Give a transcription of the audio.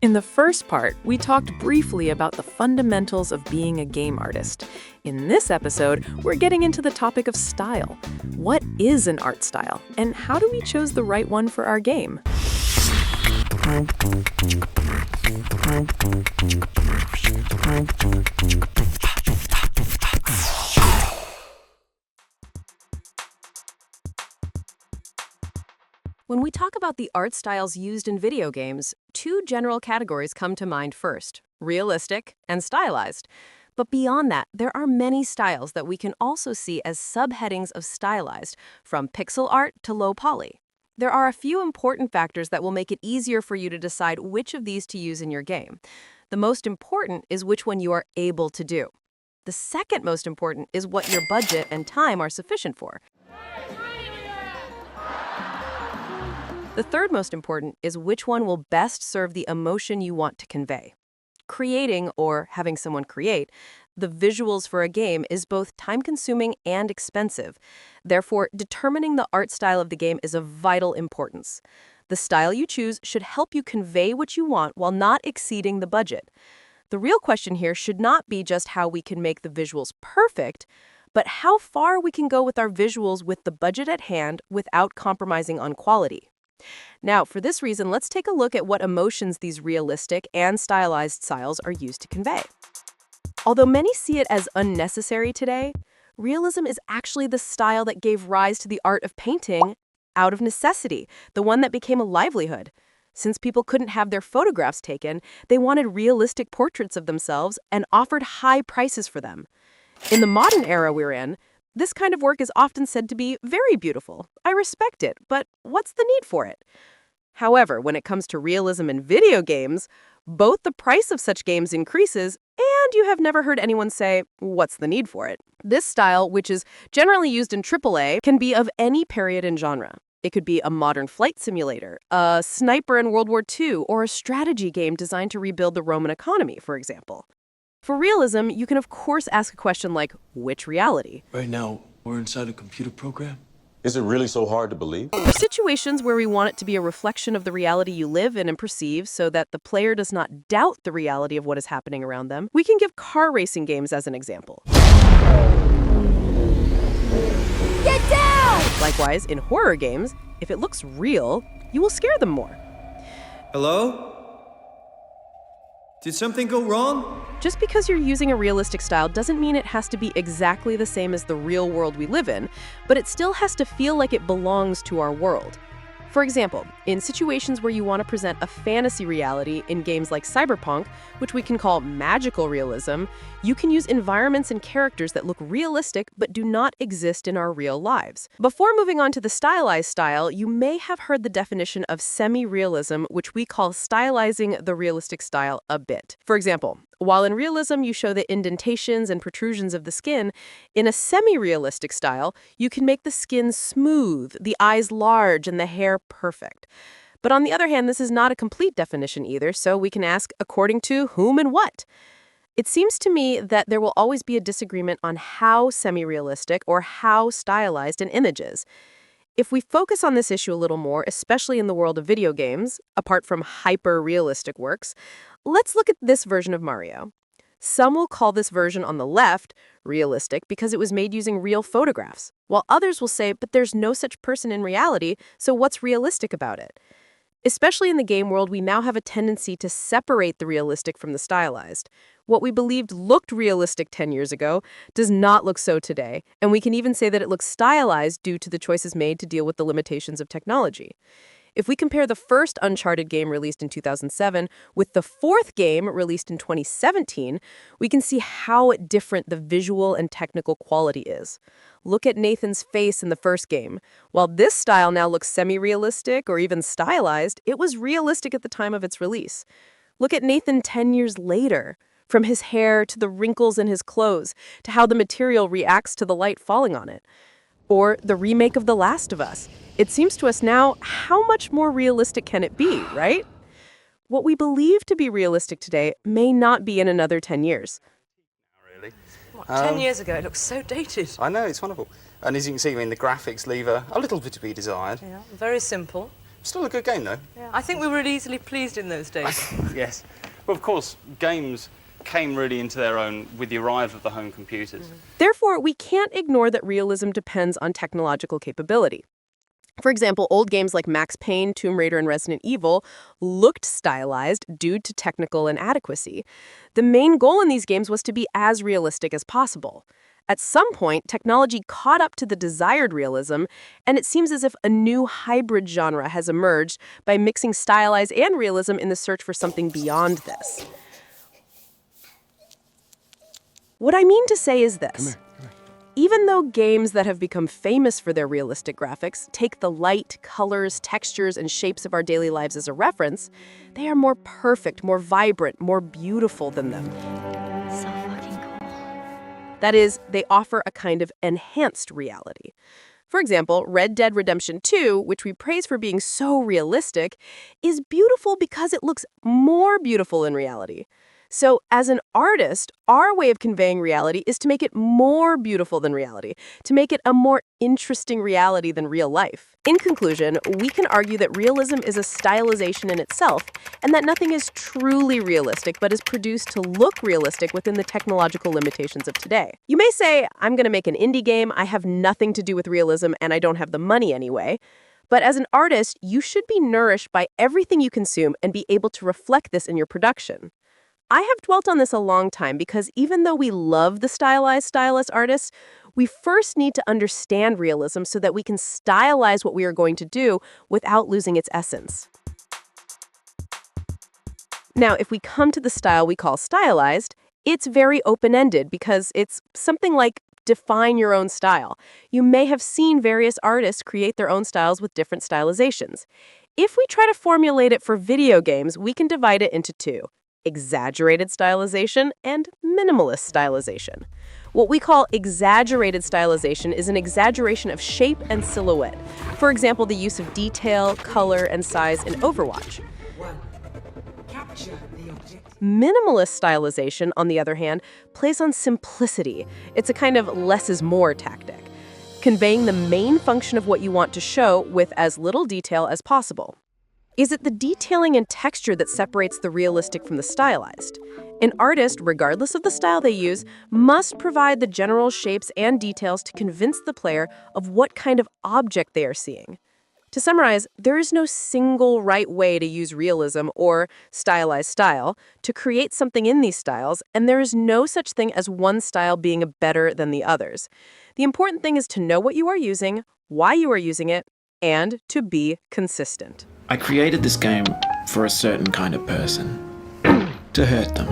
In the first part, we talked briefly about the fundamentals of being a game artist. In this episode, we're getting into the topic of style. What is an art style, and how do we choose the right one for our game? When we talk about the art styles used in video games, two general categories come to mind first: realistic and stylized. But beyond that, there are many styles that we can also see as subheadings of stylized, from pixel art to low poly. There are a few important factors that will make it easier for you to decide which of these to use in your game. The most important is which one you are able to do. The second most important is what your budget and time are sufficient for. The third most important is which one will best serve the emotion you want to convey. Creating, or having someone create, the visuals for a game is both time-consuming and expensive. Therefore, determining the art style of the game is of vital importance. The style you choose should help you convey what you want while not exceeding the budget. The real question here should not be just how we can make the visuals perfect, but how far we can go with our visuals with the budget at hand without compromising on quality. Now, for this reason, let's take a look at what emotions these realistic and stylized styles are used to convey. Although many see it as unnecessary today, realism is actually the style that gave rise to the art of painting out of necessity, the one that became a livelihood. Since people couldn't have their photographs taken, they wanted realistic portraits of themselves and offered high prices for them. In the modern era we're in, this kind of work is often said to be very beautiful. I respect it, but what's the need for it? However, when it comes to realism in video games, both the price of such games increases, and you have never heard anyone say, what's the need for it? This style, which is generally used in AAA, can be of any period and genre. It could be a modern flight simulator, a sniper in World War II, or a strategy game designed to rebuild the Roman economy, for example. For realism, you can of course ask a question like, which reality? Right now, we're inside a computer program. Is it really so hard to believe? For situations where we want it to be a reflection of the reality you live in and perceive so that the player does not doubt the reality of what is happening around them, we can give car racing games as an example. Get down! Likewise, in horror games, if it looks real, you will scare them more. Hello? Did something go wrong? Just because you're using a realistic style doesn't mean it has to be exactly the same as the real world we live in, but it still has to feel like it belongs to our world. For example, in situations where you want to present a fantasy reality in games like Cyberpunk, which we can call magical realism, you can use environments and characters that look realistic but do not exist in our real lives. Before moving on to the stylized style, you may have heard the definition of semi-realism, which we call stylizing the realistic style a bit. For example, while in realism you show the indentations and protrusions of the skin, in a semi-realistic style, you can make the skin smooth, the eyes large, and the hair perfect. But on the other hand, this is not a complete definition either, so we can ask according to whom and what. It seems to me that there will always be a disagreement on how semi-realistic or how stylized an image is. If we focus on this issue a little more, especially in the world of video games, apart from hyper-realistic works, let's look at this version of Mario. Some will call this version on the left realistic because it was made using real photographs, while others will say, but there's no such person in reality, so what's realistic about it? Especially in the game world, we now have a tendency to separate the realistic from the stylized. What we believed looked realistic 10 years ago does not look so today, and we can even say that it looks stylized due to the choices made to deal with the limitations of technology. If we compare the first Uncharted game released in 2007 with the fourth game released in 2017, we can see how different the visual and technical quality is. Look at Nathan's face in the first game. While this style now looks semi-realistic or even stylized, it was realistic at the time of its release. Look at Nathan 10 years later. From his hair to the wrinkles in his clothes to how the material reacts to the light falling on it. Or the remake of The Last of Us. It seems to us now, how much more realistic can it be, right? What we believe to be realistic today may not be in another 10 years. Really? What, 10 years ago, it looks so dated. I know, it's wonderful. And as you can see, I mean, the graphics leave a little bit to be desired. Yeah, very simple. Still a good game, though. Yeah. I think we were really easily pleased in those days. Yes. But of course, games came really into their own with the arrival of the home computers. Therefore, we can't ignore that realism depends on technological capability. For example, old games like Max Payne, Tomb Raider, and Resident Evil looked stylized due to technical inadequacy. The main goal in these games was to be as realistic as possible. At some point, technology caught up to the desired realism, and it seems as if a new hybrid genre has emerged by mixing stylized and realism in the search for something beyond this. What I mean to say is this. Even though games that have become famous for their realistic graphics take the light, colors, textures, and shapes of our daily lives as a reference, they are more perfect, more vibrant, more beautiful than them. So fucking cool. That is, they offer a kind of enhanced reality. For example, Red Dead Redemption 2, which we praise for being so realistic, is beautiful because it looks more beautiful in reality. So, as an artist, our way of conveying reality is to make it more beautiful than reality, to make it a more interesting reality than real life. In conclusion, we can argue that realism is a stylization in itself, and that nothing is truly realistic but is produced to look realistic within the technological limitations of today. You may say, I'm going to make an indie game, I have nothing to do with realism, and I don't have the money anyway. But as an artist, you should be nourished by everything you consume and be able to reflect this in your production. I have dwelt on this a long time because even though we love the stylized stylist artists, we first need to understand realism so that we can stylize what we are going to do without losing its essence. Now, if we come to the style we call stylized, it's very open-ended because it's something like define your own style. You may have seen various artists create their own styles with different stylizations. If we try to formulate it for video games, we can divide it into two: exaggerated stylization and minimalist stylization. What we call exaggerated stylization is an exaggeration of shape and silhouette. For example, the use of detail, color, and size in Overwatch. Minimalist stylization, on the other hand, plays on simplicity. It's a kind of less is more tactic, conveying the main function of what you want to show with as little detail as possible. Is it the detailing and texture that separates the realistic from the stylized? An artist, regardless of the style they use, must provide the general shapes and details to convince the player of what kind of object they are seeing. To summarize, there is no single right way to use realism or stylized style to create something in these styles, and there is no such thing as one style being better than the others. The important thing is to know what you are using, why you are using it, and to be consistent. I created this game for a certain kind of person, to hurt them.